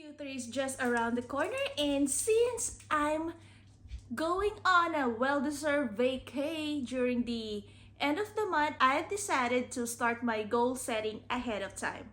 Q3 is just around the corner, and since I'm going on a well-deserved vacay during the end of the month, I've decided to start my goal setting ahead of time.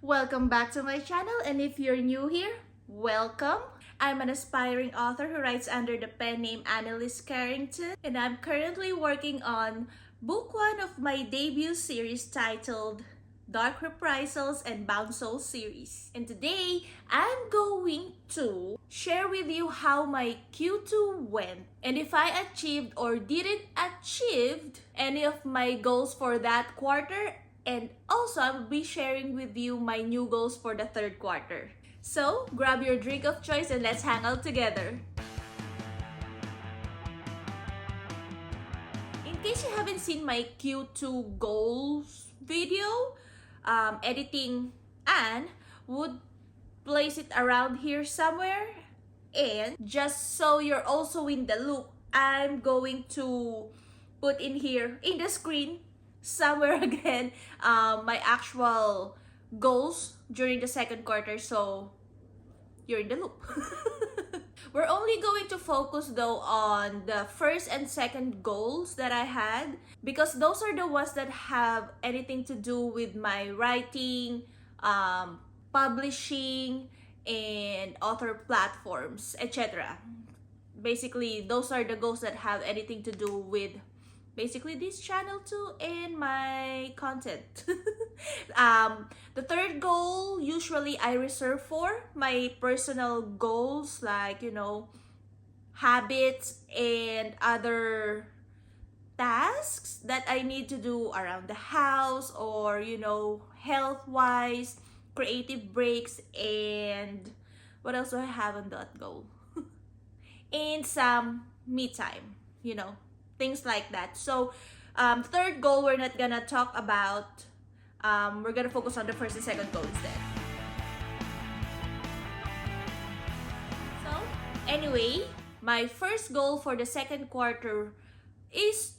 Welcome back to my channel, and if you're new here, welcome. I'm an aspiring author who writes under the pen name Annalise Carrington, and I'm currently working on book one of my debut series titled Dark Reprisals and Bound Soul series. And today, I'm going to share with you how my Q2 went and if I achieved or didn't achieve any of my goals for that quarter. And also, I will be sharing with you my new goals for the third quarter. So, grab your drink of choice and let's hang out together. In case you haven't seen my Q2 goals video, editing Anne would place it around here somewhere. And just so you're also in the loop, I'm going to put in here in the screen somewhere again my actual goals during the second quarter, so you're in the loop. We're only going to focus though on the first and second goals that I had, because those are the ones that have anything to do with my writing, publishing, and author platforms, etc. Basically, those are the goals that have anything to do with basically this channel too and my content. The third goal usually I reserve for my personal goals, like, habits and other tasks that I need to do around the house, or health wise, creative breaks, and what else do I have on that goal? And some me time, things like that. So third goal we're not gonna talk about. We're gonna focus on the first and second goal instead. So anyway, my first goal for the second quarter is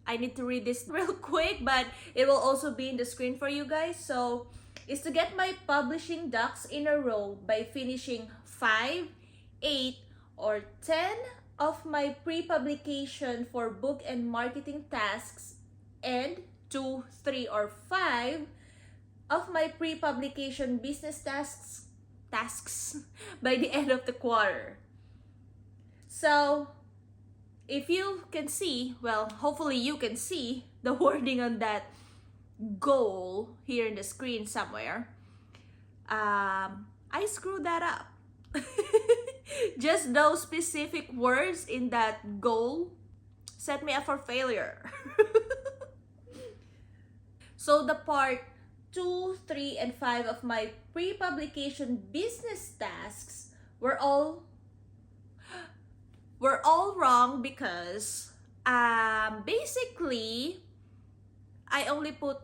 I need to read this real quick, but it will also be in the screen for you guys. So is to get my publishing ducks in a row by finishing 5, 8, or 10 of my pre-publication for book and marketing tasks, and 2, 3, or 5 of my pre-publication business tasks by the end of the quarter. So if you can see, well, hopefully you can see the wording on that goal here in the screen somewhere. I screwed that up. Just those specific words in that goal set me up for failure. So the part 2, 3, and 5 of my pre-publication business tasks were all wrong, because basically I only put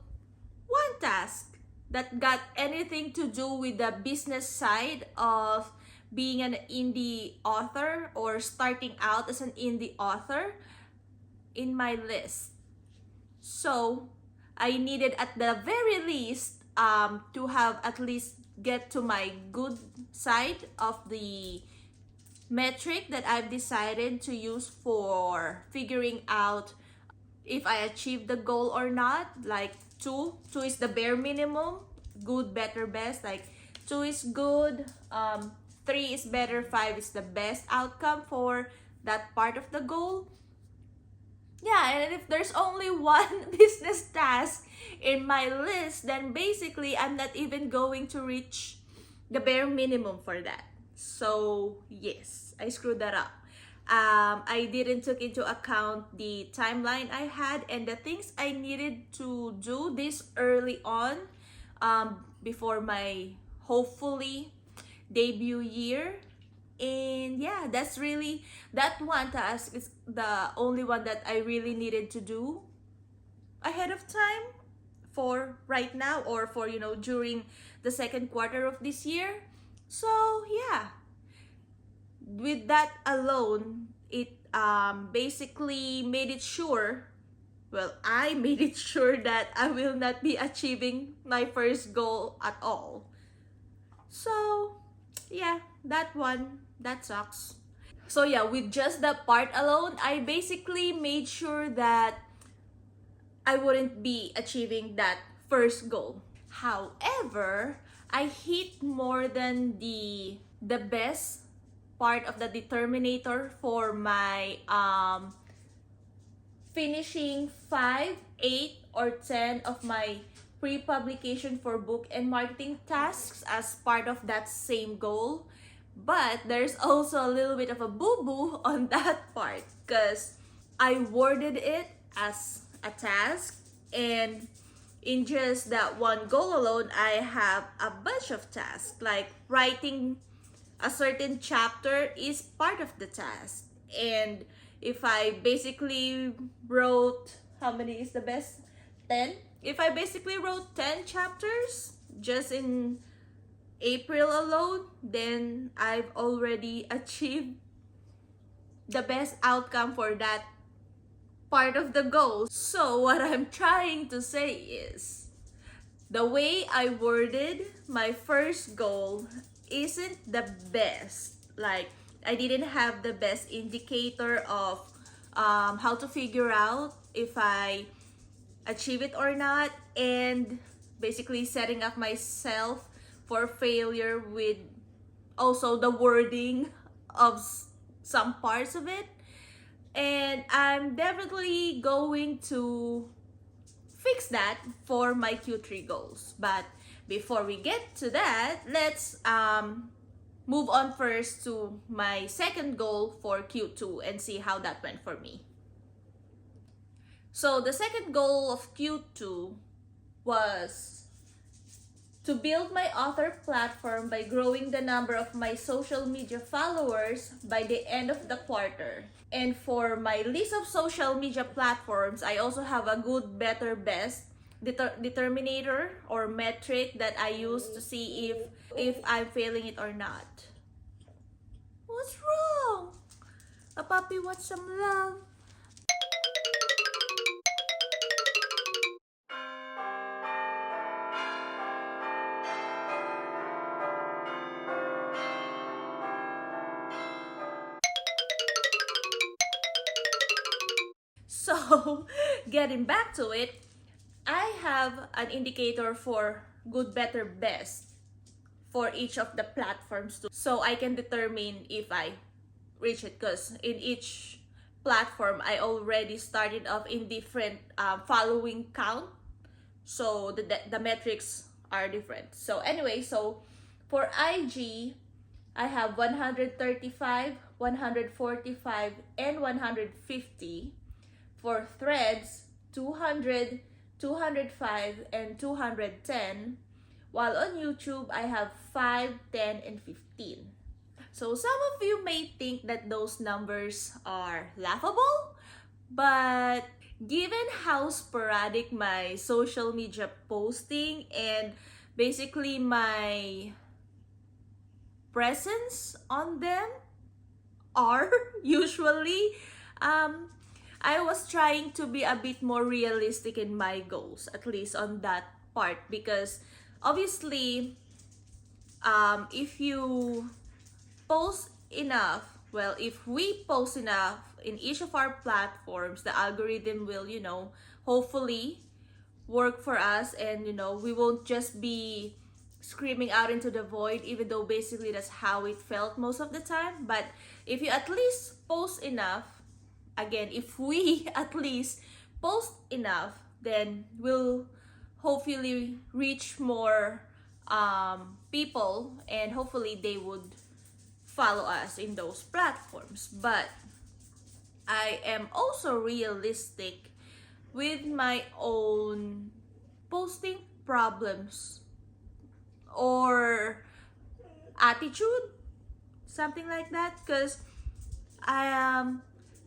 one task that got anything to do with the business side of being an indie author or starting out as an indie author in my list. So I needed at the very least to have at least get to my good side of the metric that I've decided to use for figuring out if I achieved the goal or not. Like 2 is the bare minimum, good, better, best. Like 2 is good, 3 is better, 5 is the best outcome for that part of the goal. Yeah, and if there's only one business task in my list, then basically I'm not even going to reach the bare minimum for that. So yes, I screwed that up. I didn't took into account the timeline I had and the things I needed to do this early on, before my hopefully debut year. And yeah, that's really, that one task is the only one that I really needed to do ahead of time for right now, or for during the second quarter of this year. So yeah, with that alone, it basically made it sure, well, I made it sure that I will not be achieving my first goal at all. yeah, that one, that sucks. So yeah, with just that part alone, I basically made sure that I wouldn't be achieving that first goal. However, I hit more than the best part of the determinator for my finishing 5, 8, or 10 of my pre-publication for book and marketing tasks as part of that same goal. But there's also a little bit of a boo-boo on that part because I worded it as a task, and in just that one goal alone, I have a bunch of tasks. Like writing a certain chapter is part of the task. And if I basically wrote, how many is the best? 10? If I basically wrote 10 chapters just in April alone, then I've already achieved the best outcome for that part of the goal. So what I'm trying to say is, the way I worded my first goal isn't the best. Like, I didn't have the best indicator of how to figure out if I achieve it or not, and basically setting up myself for failure with also the wording of some parts of it. And I'm definitely going to fix that for my Q3 goals. But before we get to that, let's move on first to my second goal for Q2 and see how that went for me. So the second goal of Q2 was to build my author platform by growing the number of my social media followers by the end of the quarter. And for my list of social media platforms, I also have a good, better, best determinator or metric that I use to see if I'm failing it or not. What's wrong? A puppy wants some love. So, getting back to it, I have an indicator for good, better, best for each of the platforms too. So I can determine if I reach it, because in each platform, I already started off in different following count. So the metrics are different. So anyway, so for IG, I have 135, 145, and 150. For threads, 200, 205, and 210. While on YouTube, I have 5, 10, and 15. So some of you may think that those numbers are laughable, but given how sporadic my social media posting and basically my presence on them are usually, um, I was trying to be a bit more realistic in my goals, at least on that part, because obviously, if you post enough, well, if we post enough in each of our platforms, the algorithm will, hopefully work for us, and we won't just be screaming out into the void, even though basically that's how it felt most of the time. But if you at least post enough, again, if we at least post enough, then we'll hopefully reach more people, and hopefully they would follow us in those platforms. But I am also realistic with my own posting problems or attitude, something like that, because I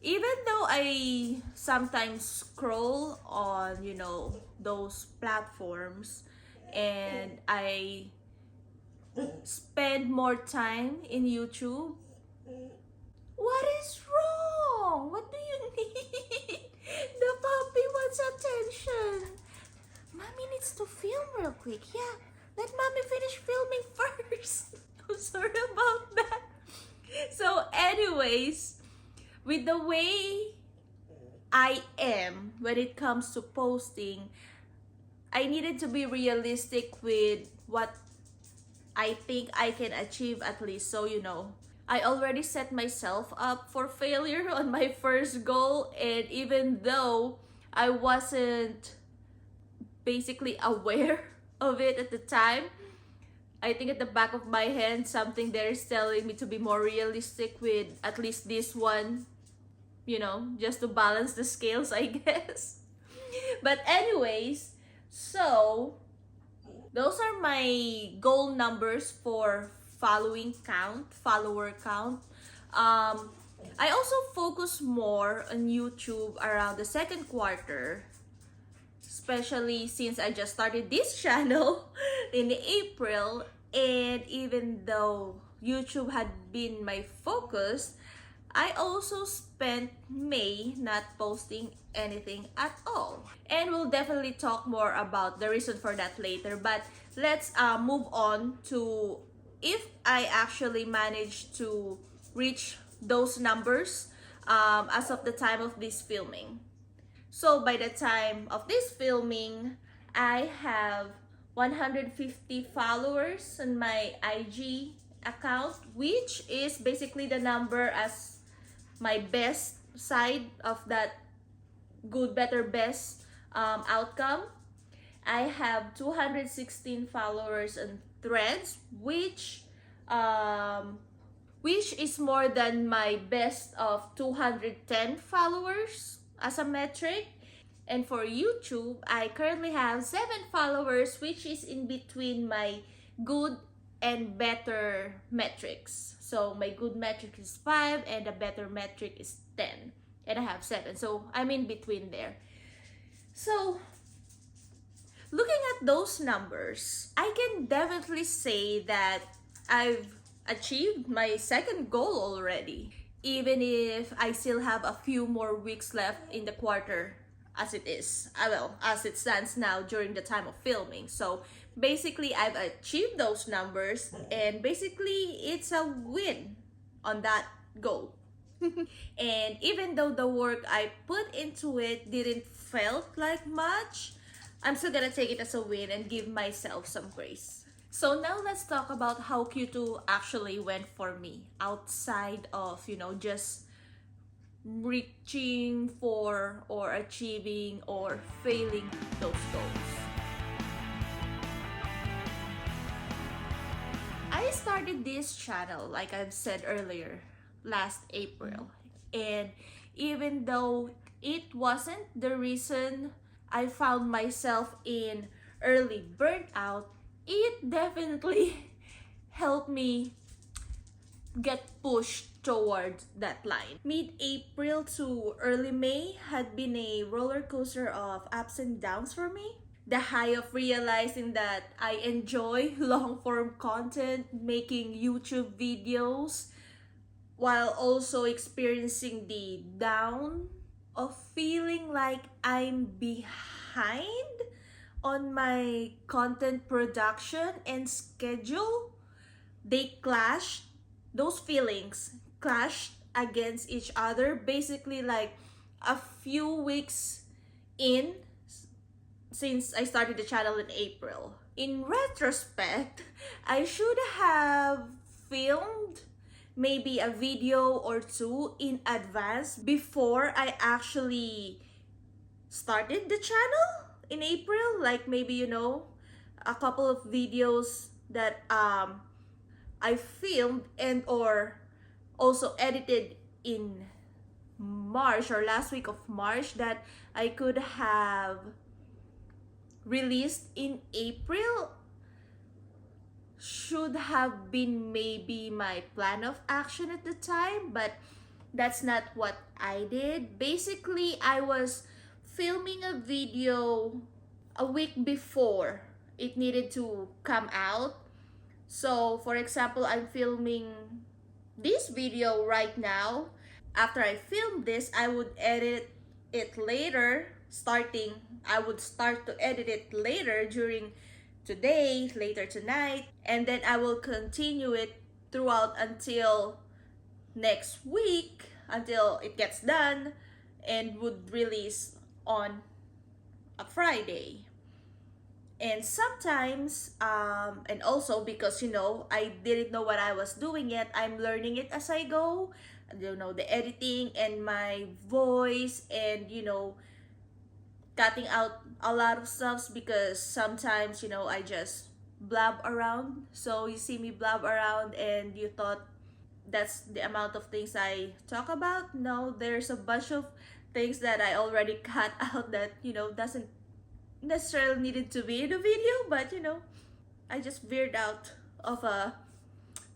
even though I sometimes scroll on those platforms, and I spend more time in YouTube. What is wrong? What do you need? The puppy wants attention. Mommy needs to film real quick. Yeah, let mommy finish filming first. I'm sorry about anyways, with the way I am when it comes to posting, I needed to be realistic with what I think I can achieve at least. So, I already set myself up for failure on my first goal. And even though I wasn't basically aware of it at the time, I think at the back of my head, something there is telling me to be more realistic with at least this one, just to balance the scales, I guess. But, anyways, so those are my goal numbers for follower count. I also focus more on YouTube around the second quarter, especially since I just started this channel in April. And even though YouTube had been my focus, I also spent May not posting anything at all. And we'll definitely talk more about the reason for that later. But let's move on to if I actually managed to reach those numbers as of the time of this filming. So by the time of this filming, I have 150 followers on my IG account, which is basically the number as my best side of that good, better, best outcome. I have 216 followers on Threads, which is more than my best of 210 followers as a metric. And for YouTube, I currently have 7 followers, which is in between my good and better metrics. So my good metric is 5 and the better metric is 10. And I have 7. So I'm in between there. So looking at those numbers, I can definitely say that I've achieved my second goal already, even if I still have a few more weeks left in the quarter as it is. As it stands now during the time of filming. So basically, I've achieved those numbers, and basically, it's a win on that goal. And even though the work I put into it didn't felt like much, I'm still gonna take it as a win and give myself some grace. So now let's talk about how Q2 actually went for me outside of, just reaching for or achieving or failing those goals. I started this channel, like I've said earlier, last April. And even though it wasn't the reason I found myself in early burnout, it definitely helped me get pushed towards that line. Mid-April to early May had been a roller coaster of ups and downs for me. The high of realizing that I enjoy long-form content, making YouTube videos, while also experiencing the down of feeling like I'm behind on my content production and schedule. Those feelings clashed against each other basically like a few weeks in since I started the channel in April. In retrospect, I should have filmed maybe a video or two in advance before I actually started the channel in April. Like maybe, a couple of videos that I filmed and or also edited in March or last week of March that I could have released in April should have been maybe my plan of action at the time, but that's not what I did. Basically, I was filming a video a week before it needed to come out. So, for example, I'm filming this video right now. After I film this, I would edit it later, I would start to edit it later during today, later tonight, and then I will continue it throughout until next week until it gets done and would release on a Friday. And sometimes, and also because, I didn't know what I was doing yet, I'm learning it as I go. The editing and my voice, and, cutting out a lot of stuffs because sometimes, I just blab around. So you see me blab around and you thought that's the amount of things I talk about. No, there's a bunch of things that I already cut out that, doesn't necessarily needed to be in a video, but I just veered out of a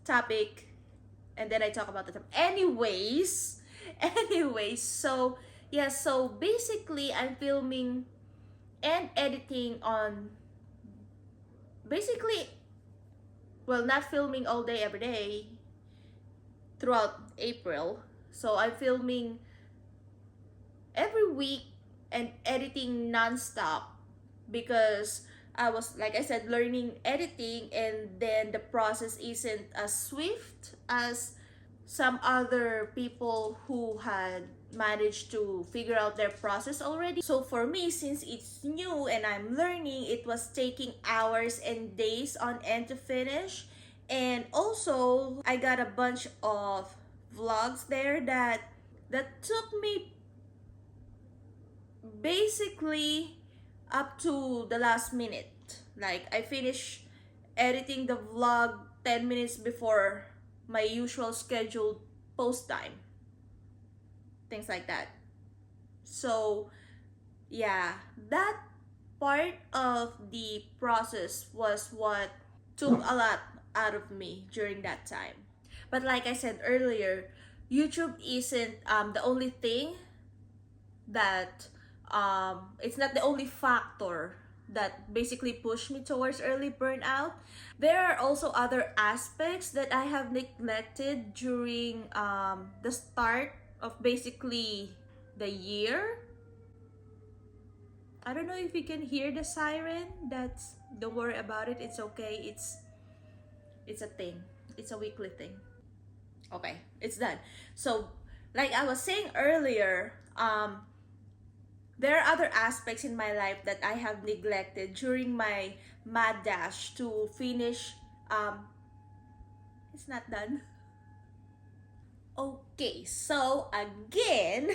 topic and then I talk about the topic. Anyways, so yeah, so basically I'm filming and editing on basically, well, not filming all day every day throughout April. So I'm filming every week and editing nonstop because I was, like I said, learning editing, and then the process isn't as swift as some other people who had managed to figure out their process already. So for me, since it's new and I'm learning, it was taking hours and days on end to finish. And also, I got a bunch of vlogs there that took me basically up to the last minute. Like, I finished editing the vlog 10 minutes before my usual scheduled post time. Things like that. So, yeah, that part of the process was what took a lot out of me during that time. But like I said earlier, YouTube isn't the only thing that it's not the only factor that basically pushed me towards early burnout. There are also other aspects that I have neglected during the start of basically the year. I don't know if you can hear the siren. Don't worry about it. It's okay. It's a thing. It's a weekly thing. Okay, it's done. So, like I was saying earlier, there are other aspects in my life that I have neglected during my mad dash to finish. It's not done. Okay, so again,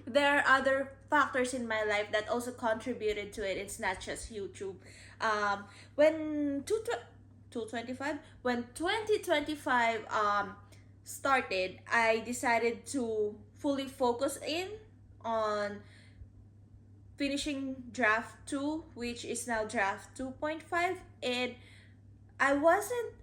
there are other factors in my life that also contributed to it. It's not just YouTube. When 2025 started, I decided to fully focus in on finishing draft 2, which is now draft 2.5, and I wasn't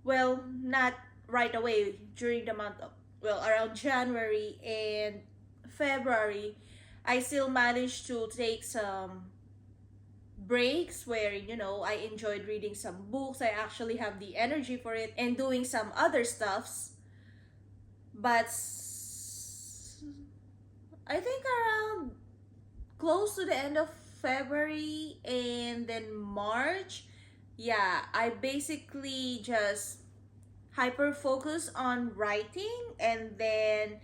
well, not right away during the month of, well, around January and February. I still managed to take some breaks where I enjoyed reading some books. I actually have the energy for it and doing some other stuffs. But I think around close to the end of February and then March, yeah, I basically just hyper focus on writing, and then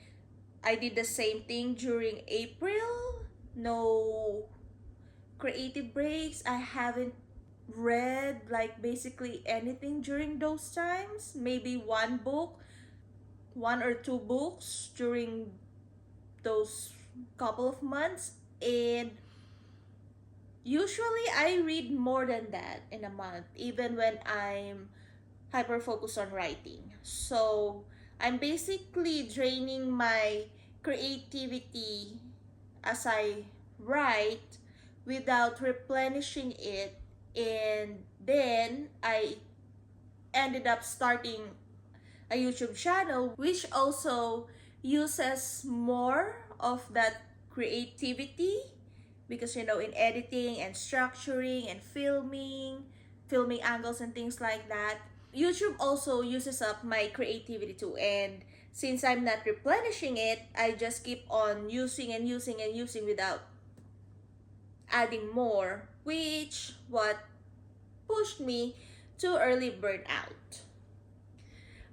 I did the same thing during April. No creative breaks. I haven't read like basically anything during those times. Maybe one or two books during those couple of months, and usually I read more than that in a month, even when I'm hyper focused on writing. So I'm basically draining my creativity as I write without replenishing it, and then I ended up starting a YouTube channel which also uses more of that creativity because in editing and structuring and filming angles and things like that, YouTube also uses up my creativity too. And since I'm not replenishing it, I just keep on using and using and using without adding more, which what pushed me to early burnout.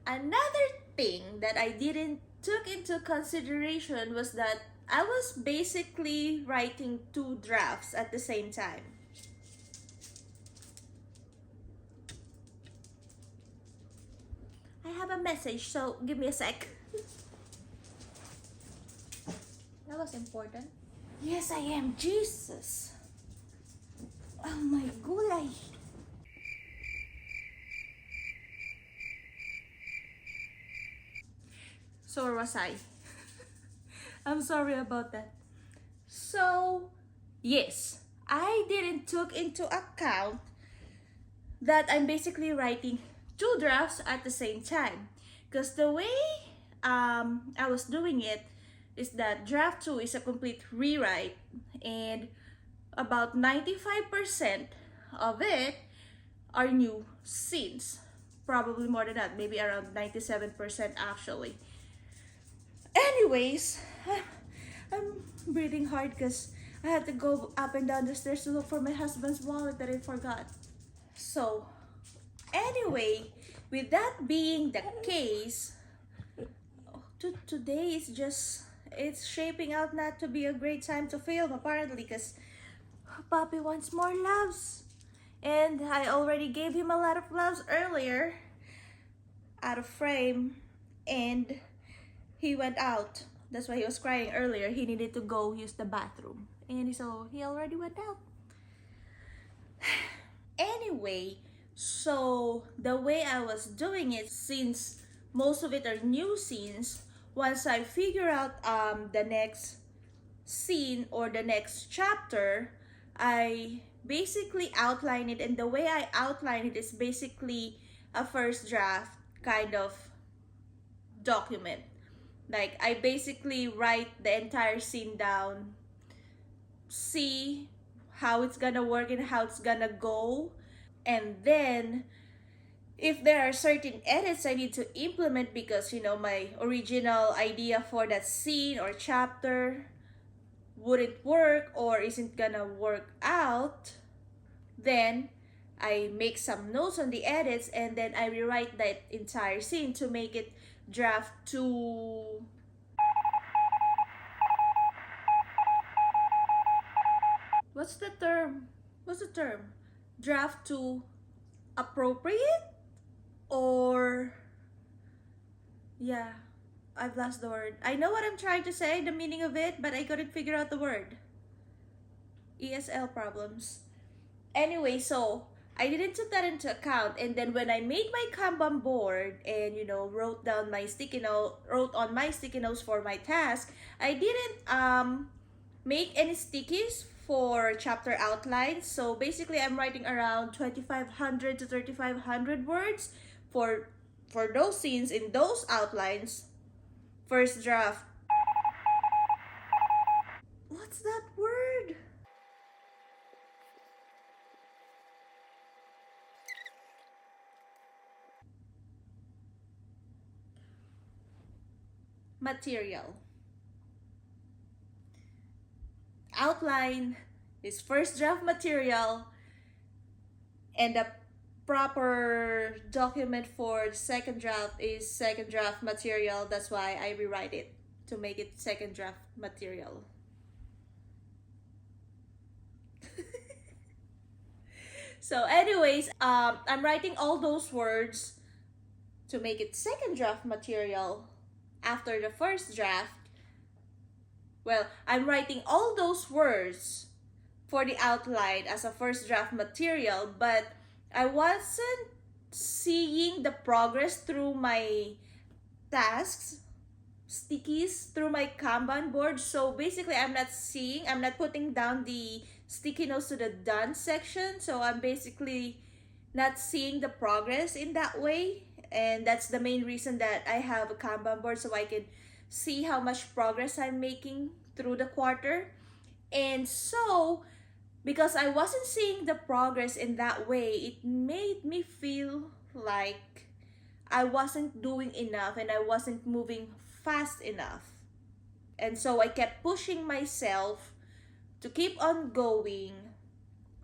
Another thing that I didn't took into consideration was that I was basically writing two drafts at the same time. I have a message, so give me a sec. That was important. Yes, I am. Jesus. Oh my God. So where was I? I'm sorry about that. So, yes, I didn't took into account that I'm basically writing two drafts at the same time. Because the way I was doing it is that draft 2 is a complete rewrite, and about 95% of it are new scenes. Probably more than that, maybe around 97% actually. Anyways, I'm breathing hard because I had to go up and down the stairs to look for my husband's wallet that I forgot. So, anyway, with that being the case, today is just, it's shaping out not to be a great time to film apparently because Papi wants more loves. And I already gave him a lot of loves earlier, out of frame, and he went out. That's why he was crying earlier. He needed to go use the bathroom. And so he already went out. Anyway, so the way I was doing it, since most of it are new scenes, once I figure out the next scene or the next chapter, I basically outline it, and the way I outline it is basically a first draft kind of document. Like, I basically write the entire scene down, see how it's gonna work and how it's gonna go, and then if there are certain edits I need to implement because, you know, my original idea for that scene or chapter wouldn't work or isn't gonna work out, then I make some notes on the edits and then I rewrite that entire scene to make it draft to what's the term? Draft to appropriate? Or yeah, I've lost the word. I know what I'm trying to say, the meaning of it, but I couldn't figure out the word. ESL problems. Anyway, so I didn't take that into account, and then when I made my Kanban board and, you know, wrote on my sticky notes for my task, I didn't make any stickies for chapter outlines. So basically I'm writing around 2500 to 3500 words for those scenes in those outlines. First draft. What's that word? Material. Outline is first draft material, and the proper document for second draft is second draft material. That's why I rewrite it to make it second draft material. So anyways, I'm writing all those words to make it second draft material after the first draft. Well, I'm writing all those words for the outline as a first draft material, but I wasn't seeing the progress through my tasks, stickies, through my Kanban board. So basically, I'm not putting down the sticky notes to the done section. So I'm basically not seeing the progress in that way. And that's the main reason that I have a Kanban board, so I can see how much progress I'm making through the quarter. And so, because I wasn't seeing the progress in that way, it made me feel like I wasn't doing enough and I wasn't moving fast enough. And so I kept pushing myself to keep on going,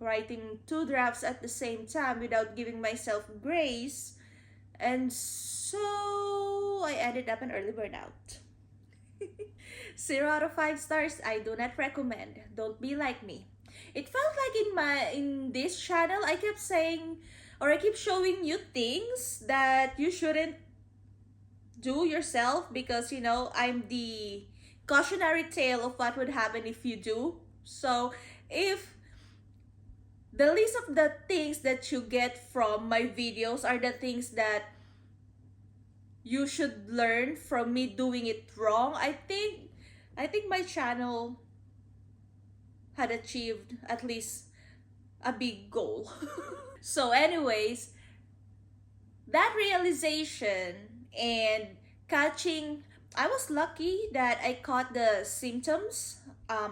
writing two drafts at the same time without giving myself grace. And so so I ended up an early burnout. 0 out of 5 stars. I do not recommend. Don't be like me. It felt like in this channel I kept saying, or I keep showing you things that you shouldn't do yourself, because I'm the cautionary tale of what would happen if you do. So if the list of the things that you get from my videos are the things that you should learn from me doing it wrong, I think my channel had achieved at least a big goal. So anyways, that realization and catching, I was lucky that I caught the symptoms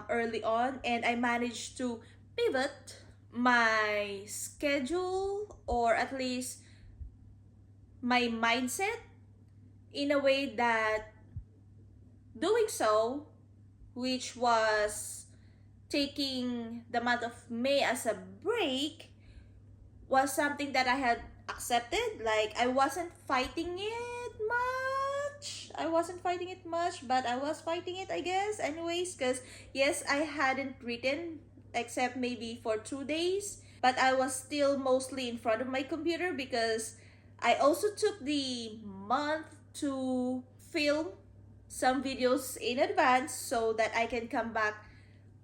early on, and I managed to pivot my schedule, or at least my mindset, in a way that doing so, which was taking the month of May as a break, was something that I had accepted. Like, I wasn't fighting it much. But I was fighting it, I guess, anyways, because yes, I hadn't written except maybe for 2 days, but I was still mostly in front of my computer, because I also took the month to film some videos in advance so that I can come back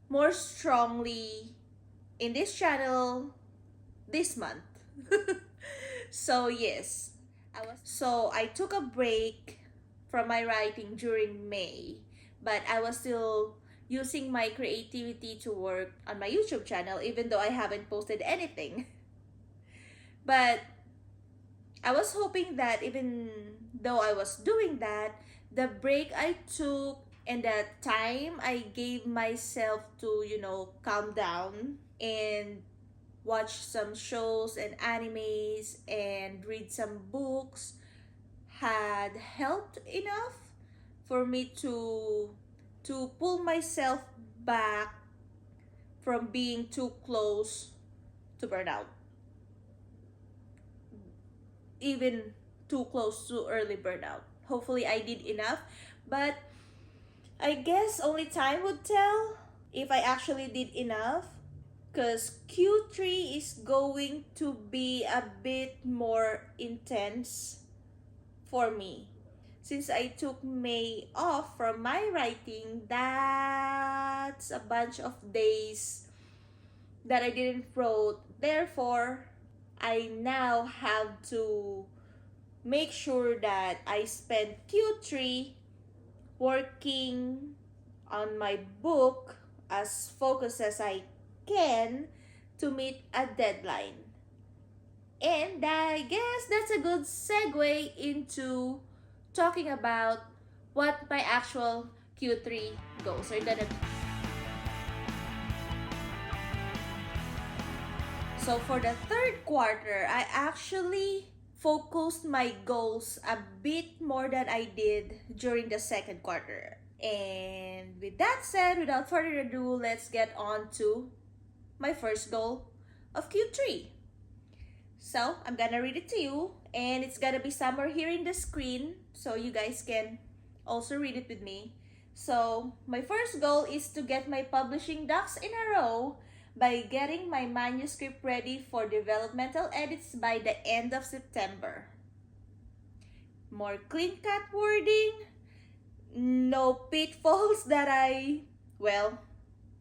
more strongly in this channel this month. So yes, I took a break from my writing during May, but I was still using my creativity to work on my YouTube channel, even though I haven't posted anything. But I was hoping that even though I was doing that, the break I took and the time I gave myself to, calm down and watch some shows and animes and read some books, had helped enough for me to pull myself back from being too close to burnout, even too close to early burnout. Hopefully I did enough, but I guess only time would tell if I actually did enough, because Q3 is going to be a bit more intense for me. Since I took May off from my writing, that's a bunch of days that I didn't wrote. Therefore, I now have to make sure that I spend Q3 working on my book as focused as I can to meet a deadline. And I guess that's a good segue into talking about what my actual Q3 goals are gonna be. So for the third quarter, I actually focused my goals a bit more than I did during the second quarter. And with that said, without further ado, let's get on to my first goal of Q3. So I'm gonna read it to you, and it's gonna be somewhere here in the screen so you guys can also read it with me. So my first goal is to get my publishing ducks in a row by getting my manuscript ready for developmental edits by the end of September. More clean-cut wording, no pitfalls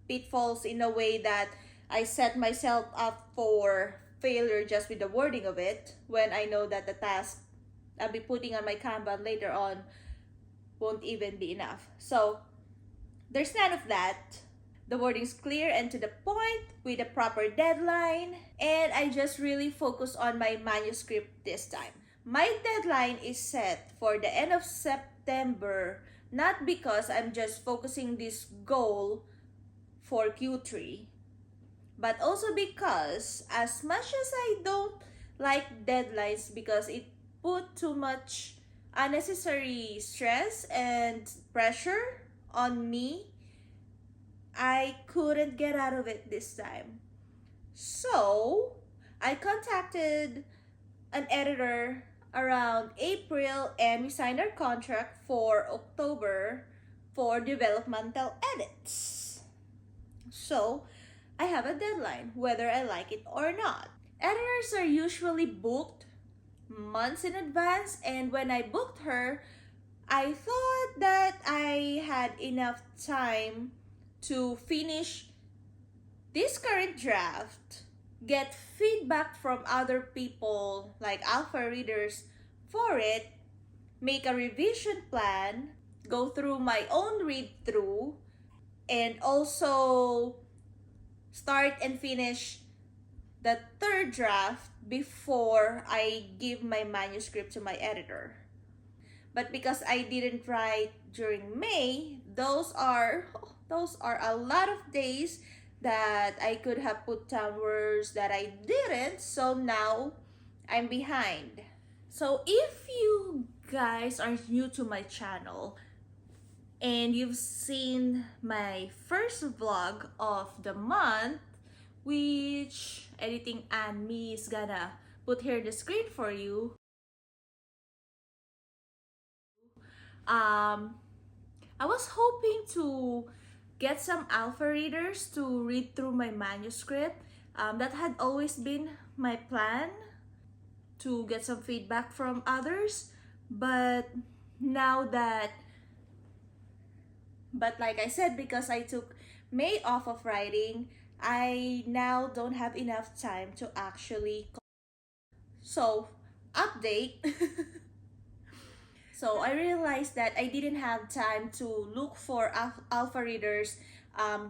pitfalls in a way that I set myself up for failure just with the wording of it, when I know that the task I'll be putting on my Kanban later on won't even be enough. So there's none of that. The wording's clear and to the point with a proper deadline, and I just really focus on my manuscript this time. My deadline is set for the end of September, not because I'm just focusing this goal for Q3, but also because as much as I don't like deadlines because it put too much unnecessary stress and pressure on me, I couldn't get out of it this time. So I contacted an editor around April, and we signed our contract for October for developmental edits. So, I have a deadline, whether I like it or not. Editors are usually booked months in advance, and when I booked her, I thought that I had enough time to finish this current draft, get feedback from other people like alpha readers for it, make a revision plan, go through my own read through, and also start and finish the third draft before I give my manuscript to my editor. But because I didn't write during May, those are a lot of days that I could have put down words that I didn't, so now I'm behind. So if you guys are new to my channel and you've seen my first vlog of the month, which editing and me is gonna put here the screen for you, um I was hoping to get some alpha readers to read through my manuscript. That had always been my plan, to get some feedback from others. But now that, but like I said, because I took May off of writing, I now don't have enough time to actually. So, update. So I realized that I didn't have time to look for alpha readers,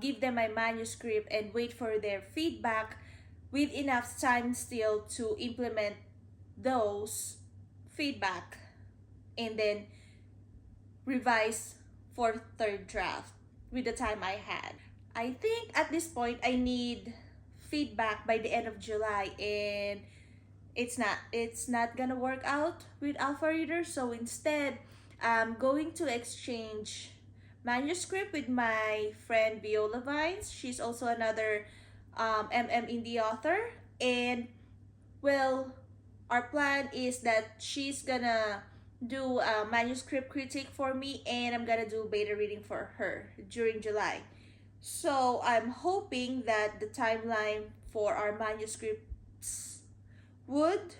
give them my manuscript, and wait for their feedback with enough time still to implement those feedback and then revise for third draft with the time I had. I think at this point I need feedback by the end of July, and it's not gonna work out with alpha reader. So instead, I'm going to exchange manuscript with my friend Viola Vines. She's also another indie author, and well, our plan is that she's gonna do a manuscript critique for me, and I'm gonna do beta reading for her during July. So I'm hoping that the timeline for our manuscripts would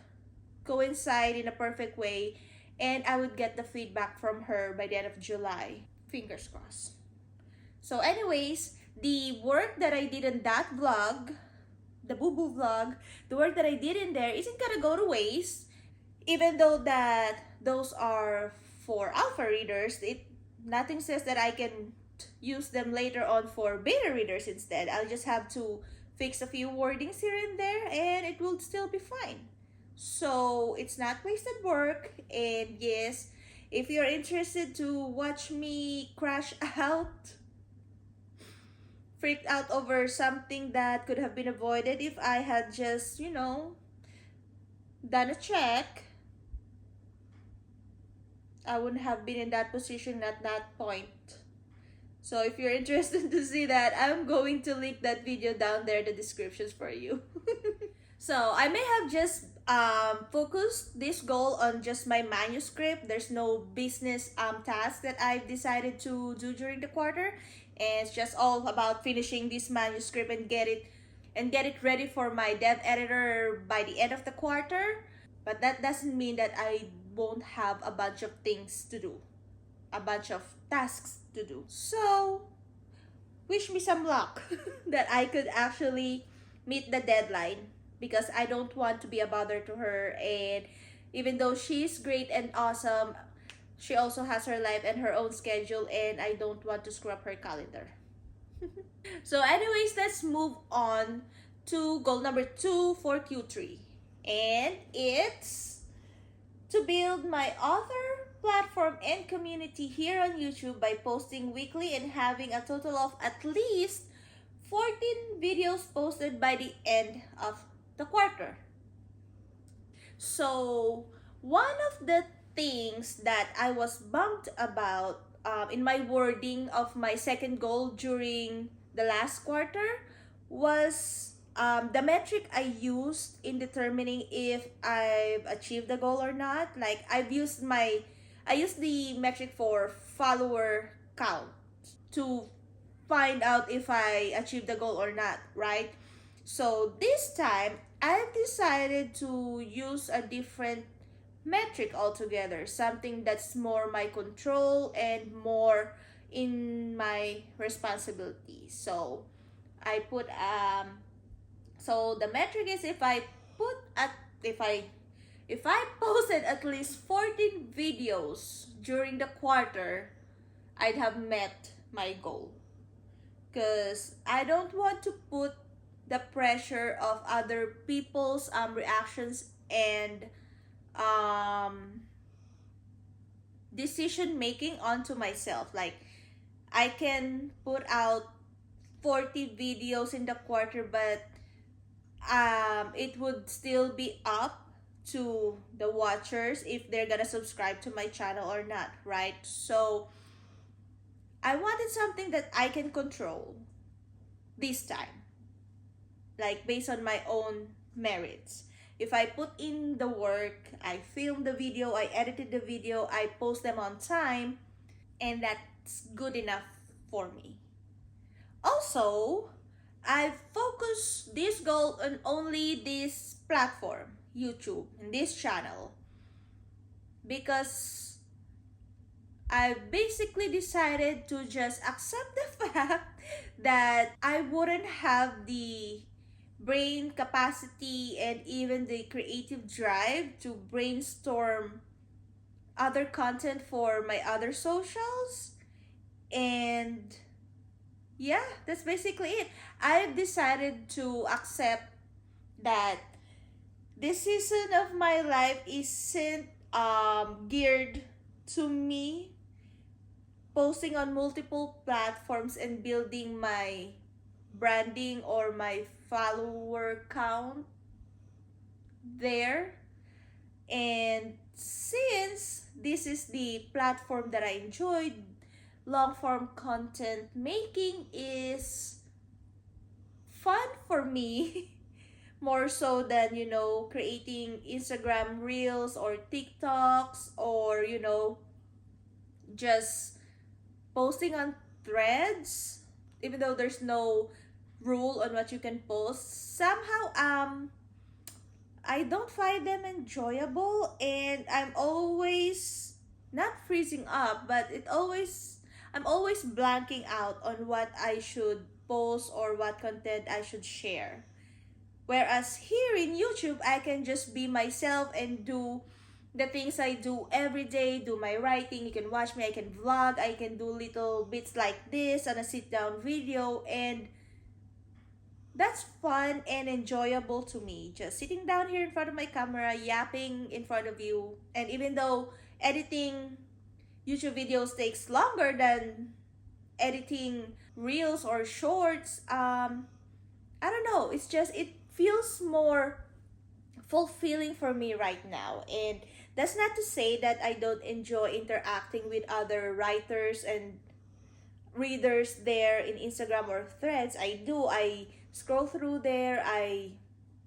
coincide in a perfect way, and I would get the feedback from her by the end of July. Fingers crossed. So anyways, the work that I did in that vlog, the boo boo vlog, the work that I did in there isn't gonna go to waste. Even though that those are for alpha readers, it nothing says that I can use them later on for beta readers instead. I'll just have to fix a few wordings here and there, and it will still be fine. So it's not wasted work. And yes, if you're interested to watch me crash out, freaked out over something that could have been avoided if I had just, done a check, I wouldn't have been in that position at that point. So if you're interested to see that, I'm going to link that video down there in the descriptions for you. So I may have just focused this goal on just my manuscript. There's no business task that I've decided to do during the quarter. And it's just all about finishing this manuscript and get it ready for my dev editor by the end of the quarter. But that doesn't mean that I won't have a bunch of things to do, a bunch of tasks to do. So wish me some luck that I could actually meet the deadline, because I don't want to be a bother to her. And even though she's great and awesome, she also has her life and her own schedule, and I don't want to screw up her calendar. So anyways, let's move on to goal number 2 for Q3. And it's to build my author platform and community here on YouTube by posting weekly and having a total of at least 14 videos posted by the end of the quarter. So one of the things that I was bummed about in my wording of my second goal during the last quarter was The metric I used in determining if I've achieved the goal or not, like I used the metric for follower count to find out if I achieved the goal or not, right? So this time, I've decided to use a different metric altogether, something that's more my control and more in my responsibility. So I put so the metric is put at if I if I posted at least 14 videos during the quarter, I'd have met my goal. Because I don't want to put the pressure of other people's reactions and um, decision making onto myself. Like, I can put out 40 videos in the quarter, but it would still be up to the watchers if they're gonna subscribe to my channel or not, right? So I wanted something that I can control this time, like based on my own merits. If I put in the work, I filmed the video, I edited the video, I post them on time, and that's good enough for me. Also, I focus this goal on only this platform, YouTube, and this channel, because I basically decided to just accept the fact that I wouldn't have the brain capacity and even the creative drive to brainstorm other content for my other socials. And yeah, that's basically it. I've decided to accept that this season of my life isn't geared to me posting on multiple platforms and building my branding or my follower count there. And since this is the platform that I enjoyed, long form content making is fun for me more so than, creating Instagram reels or TikToks or, just posting on threads, even though there's no rule on what you can post. Somehow I don't find them enjoyable, and I'm always not freezing up, but I'm always blanking out on what I should post or what content I should share. Whereas here in YouTube, I can just be myself and do the things I do every day, do my writing. You can watch me, I can vlog, I can do little bits like this on a sit down video, and that's fun and enjoyable to me. Just sitting down here in front of my camera, yapping in front of you. And even though editing YouTube videos takes longer than editing reels or shorts, I don't know. It's just, it feels more fulfilling for me right now. And that's not to say that I don't enjoy interacting with other writers and readers there in Instagram or threads. I do. I scroll through there. I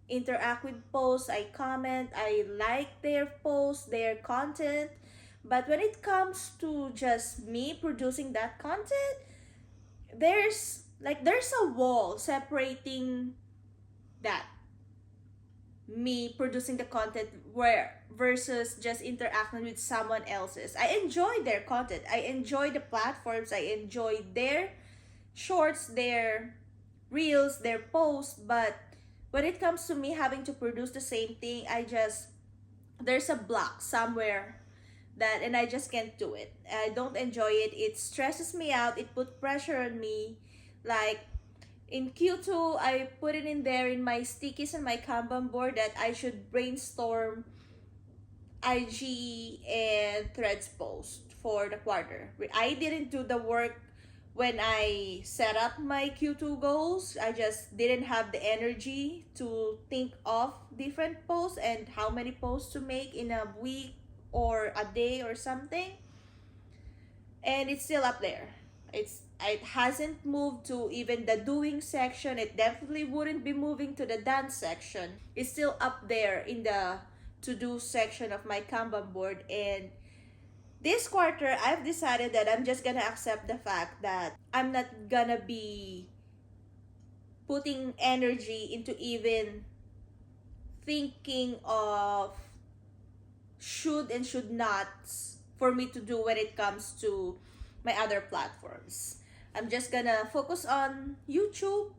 interact with posts. I comment. I like their posts, their content. But when it comes to just me producing that content, there's a wall separating that, me producing the content, where versus just interacting with someone else's. I enjoy their content. I enjoy the platforms. I enjoy their shorts, their reels, their posts, but when it comes to me having to produce the same thing, there's a block somewhere that, and I just can't do it. I don't enjoy it. It stresses me out. It put pressure on me. Like, in Q2, I put it in there in my stickies and my Kanban board that I should brainstorm IG and threads post for the quarter. I didn't do the work when I set up my Q2 goals. I just didn't have the energy to think of different posts and how many posts to make in a week or a day or something. And it's still up there. It hasn't moved to even the doing section. It definitely wouldn't be moving to the done section. It's still up there in the to-do section of my Kanban board. And this quarter, I've decided that I'm just gonna accept the fact that I'm not gonna be putting energy into even thinking of should and should nots for me to do when it comes to my other platforms. I'm just gonna focus on YouTube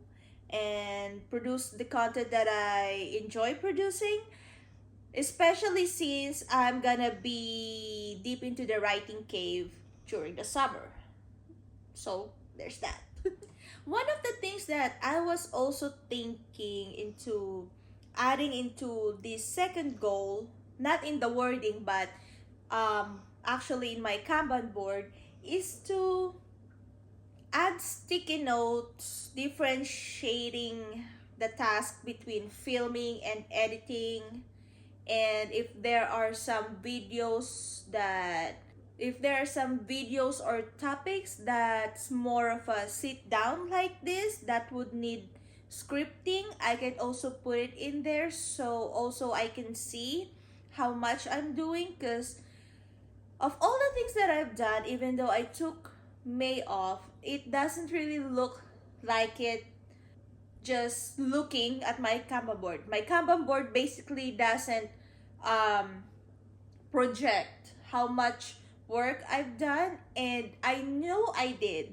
and produce the content that I enjoy producing, especially since I'm gonna be deep into the writing cave during the summer. So there's that. One of the things that I was also thinking into adding into this second goal, not in the wording, but actually in my Kanban board, is to add sticky notes differentiating the task between filming and editing. And if there are some videos or topics that's more of a sit down like this that would need scripting, I can also put it in there, so also I can see how much I'm doing. Because of all the things that I've done, even though I took May off, it doesn't really look like it just looking at my Kanban board. My Kanban board basically doesn't project how much work I've done, and I know I did.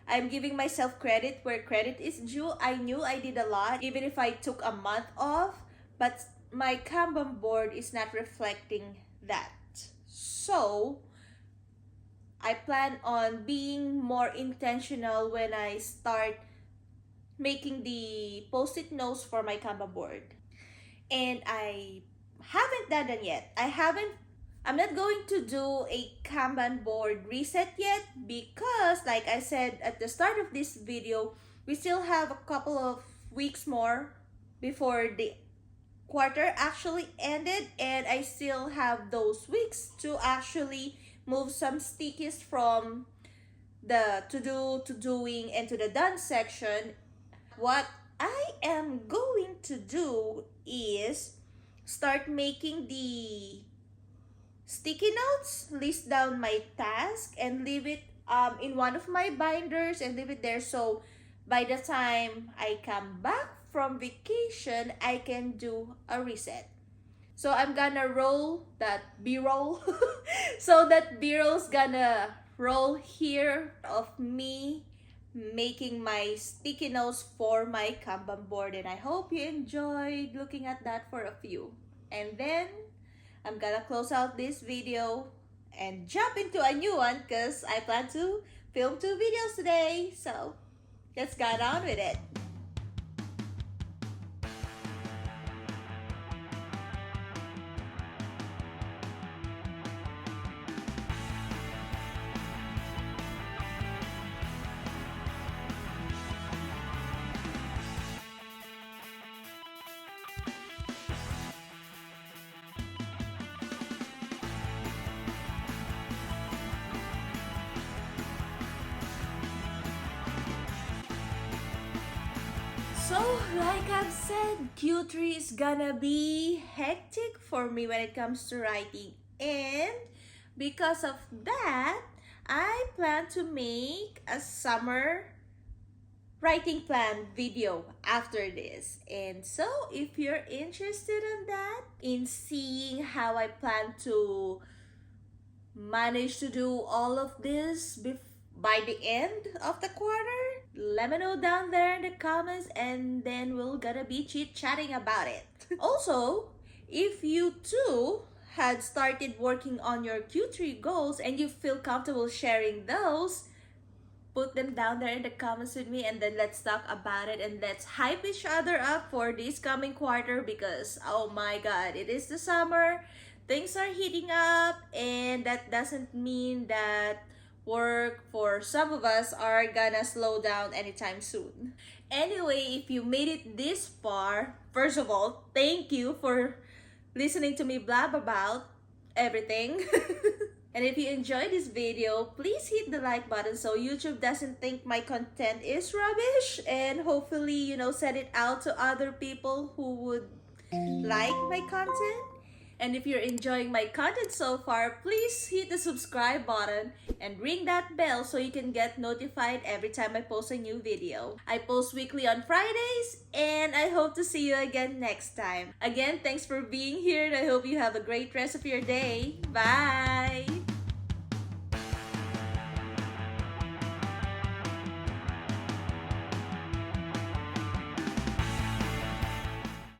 I'm giving myself credit where credit is due. I knew I did a lot, even if I took a month off, but my Kanban board is not reflecting that. So, I plan on being more intentional when I start making the post-it notes for my Kanban board. And I haven't done that yet. I'm not going to do a Kanban board reset yet because, like I said at the start of this video, we still have a couple of weeks more before the quarter actually ended, and I still have those weeks to actually move some stickies from the to doing and to the done section. What I am going to do is start making the sticky notes, list down my task, and leave it in one of my binders and leave it there, so by the time I come back from vacation, I can do a reset. So I'm gonna roll that B-roll. So that B-roll's gonna roll here of me making my sticky notes for my Kanban board, and I hope you enjoyed looking at that for a few. And then I'm gonna close out this video and jump into a new one because I plan to film 2 videos today. So let's get on with it. So, like I've said, Q3 is gonna be hectic for me when it comes to writing. And because of that, I plan to make a summer writing plan video after this. And so, if you're interested in that, in seeing how I plan to manage to do all of this by the end of the quarter, let me know down there in the comments, and then we're gonna be chit-chatting about it. Also, if you too had started working on your Q3 goals and you feel comfortable sharing those, put them down there in the comments with me, and then let's talk about it and let's hype each other up for this coming quarter, because oh my god, it is the summer, things are heating up, and that doesn't mean that work for some of us are gonna slow down anytime soon. Anyway, if you made it this far, first of all, thank you for listening to me blab about everything. And if you enjoyed this video, please hit the like button so YouTube doesn't think my content is rubbish, and hopefully, send it out to other people who would like my content. And if you're enjoying my content so far, please hit the subscribe button and ring that bell so you can get notified every time I post a new video. I post weekly on Fridays, and I hope to see you again next time. Again, thanks for being here, and I hope you have a great rest of your day. Bye!